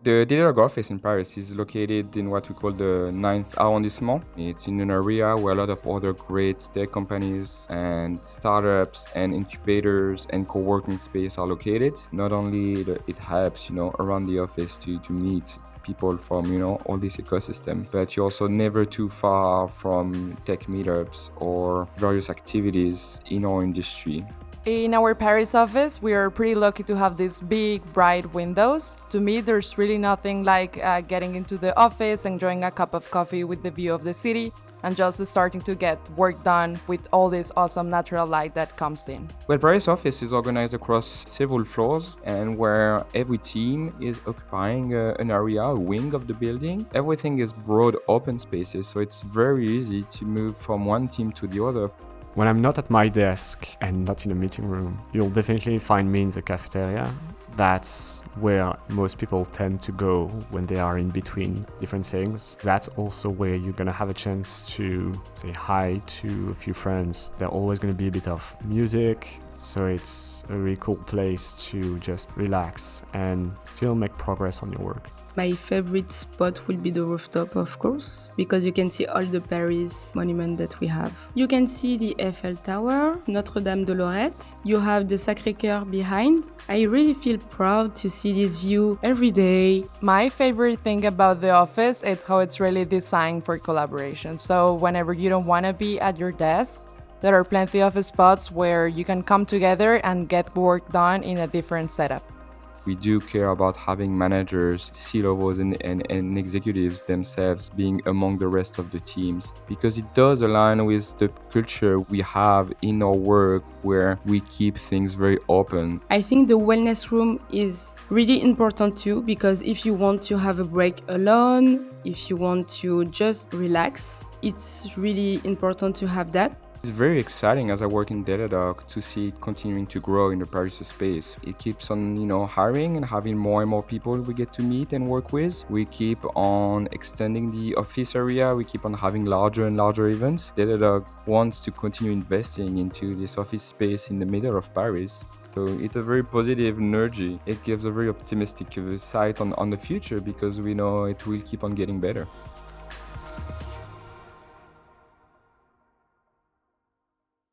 The Datadog office in Paris is located in what we call the 9th arrondissement. It's in an area where a lot of other great tech companies and startups and incubators and co-working space are located. Not only it helps, around the office to meet people from, all this ecosystem, but you're also never too far from tech meetups or various activities in our industry. In our Paris office, we are pretty lucky to have these big, bright windows. To me, there's really nothing like getting into the office, enjoying a cup of coffee with the view of the city, and just starting to get work done with all this awesome natural light that comes in. Well, Paris office is organized across several floors, and where every team is occupying an area, a wing of the building. Everything is broad open spaces, so it's very easy to move from one team to the other. When I'm not at my desk and not in a meeting room, you'll definitely find me in the cafeteria. That's where most people tend to go when they are in between different things. That's also where you're gonna have a chance to say hi to a few friends. There's always gonna be a bit of music, so it's a really cool place to just relax and still make progress on your work. My favorite spot will be the rooftop, of course, because you can see all the Paris monuments that we have. You can see the Eiffel Tower, Notre Dame de Lorette. You have the Sacre Coeur behind. I really feel proud to see this view every day. My favorite thing about the office is how it's really designed for collaboration. So whenever you don't want to be at your desk, there are plenty of spots where you can come together and get work done in a different setup. We do care about having managers, C-levels and executives themselves being among the rest of the teams, because it does align with the culture we have in our work where we keep things very open. I think the wellness room is really important too, because if you want to have a break alone, if you want to just relax, it's really important to have that. It's very exciting as I work in Datadog to see it continuing to grow in the Paris space. It keeps on, hiring and having more and more people we get to meet and work with. We keep on extending the office area. We keep on having larger and larger events. Datadog wants to continue investing into this office space in the middle of Paris. So it's a very positive energy. It gives a very optimistic sight on the future because we know it will keep on getting better.